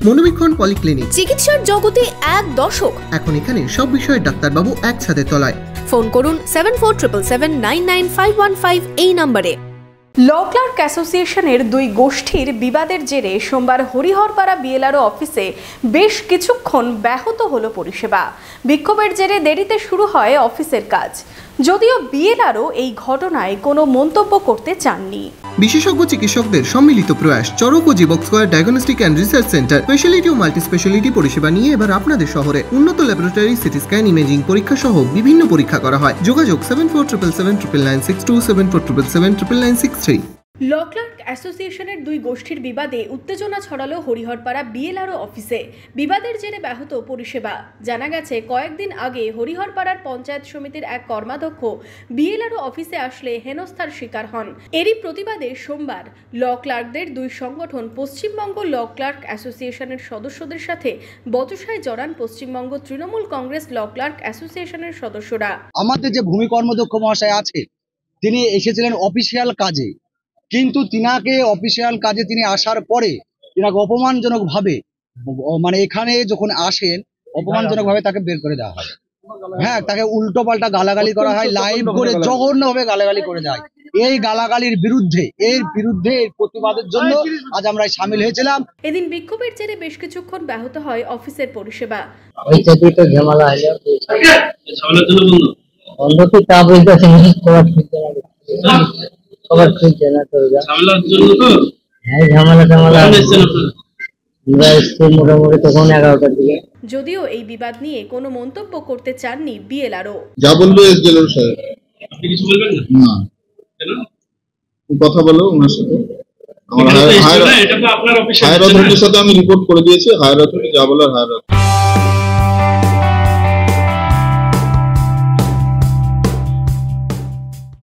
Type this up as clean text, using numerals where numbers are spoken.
মনোবীক্ষণ polyclinic, চিকিৎসার জগতে এক দশক। এখন এখানে সব বিষয়ে ডাক্তারবাবু একসাথে তলায়। ফোন করুন 7477799515 এই নম্বরে। ল ক্লার্ক অ্যাসোসিয়েশনের দুই গোষ্ঠীর বিবাদের জেরে সোমবার হরিহরপাড়া বিএলআরও অফিসে বেশ কিছুক্ষণ ব্যাহত হলো পরিষেবা। বিক্ষোভের জেরে দেরিতে শুরু হয় অফিসের কাজ, যদিও বিএলআরও এই ঘটনায় কোনো মন্তব্য করতে চাননি। বিশেষজ্ঞ চিকিৎসকদের সম্মিলিত প্রয়াস, চরক ও Jibak square diagnostic and research centre speciality ও মাল্টি স্পেশালিটি পরিষেবা নিয়ে এবার আপনাদের শহরে উন্নত ল্যাবরেটরি, সিটি স্ক্যান, ইমেজিং পরীক্ষা সহ বিভিন্ন পরীক্ষা করা হয়। যোগাযোগ 7477799962, 7477799963। ল ক্লার্ক অ্যাসোসিয়েশনের দুই গোষ্ঠীর বিবাদে উত্তেজনা ছড়ালো হরিহরপাড়া বিএলআরও অফিসে। বিবাদের জেরে ব্যাহত পরিষেবা। জানা গেছে, কয়েকদিন আগে হরিহরপাড়ার পঞ্চায়েত সমিতির এক কর্মাধ্যক্ষ বিএলআরও অফিসে আসলে হেনস্থার শিকার হন। এরই প্রতিবাদে সোমবার ল ক্লার্কদের দুই সংগঠন পশ্চিমবঙ্গ ল ক্লার্ক অ্যাসোসিয়েশনের সদস্যদের সাথে বচসায় জড়ান পশ্চিমবঙ্গ তৃণমূল কংগ্রেস ল ক্লার্ক অ্যাসোসিয়েশনের সদস্যরা। আমাদের যে ভূমি কর্মদক্ষ মহাশয় আছে, তিনি এসেছিলেন অফিসিয়াল কাজে, কিন্তু তিনাকে অফিসিয়াল কাজে তিনি আসার পরে তিনাকে অপমানজনক ভাবে, মানে এখানে যখন আসেন অপমানজনক ভাবে তাকে বের করে দেওয়া হয়। হ্যাঁ, তাকে উল্টো পাল্টা গালাগালি করা হয়, লাইভ করে জঘন্যভাবে গালাগালি করে যায়। এই গালাগালির বিরুদ্ধে, এর প্রতিবাদের জন্য আজ আমরা সামিল হয়েছিলাম। এদিন বিক্ষোভের জেরে বেশ কিছুক্ষণ ব্যাহত হয় অফিসের পরিষেবা। ওই চাকরি তো ঝামেলা হলো, বন্ধ তো তা বলতেছে সবার খুঁজছে না তো হ্যাঁ, ঝামেলা আমরা এসছি মোটামুটি তখন 11টার দিকে। যদিও এই বিবাদ নিয়ে কোনো মন্তব্য করতে চাননি বিএলআরও। যা বলবে এসডিএলও স্যার, আপনি কিছু বলবেন না? কেন কথা বলো ওনার সাথে। আমার হায়ার অথরিটির সাথে আমি রিপোর্ট করে দিয়েছি, হায়ার অথরিটি যা বলার হায়ার অথরিটি।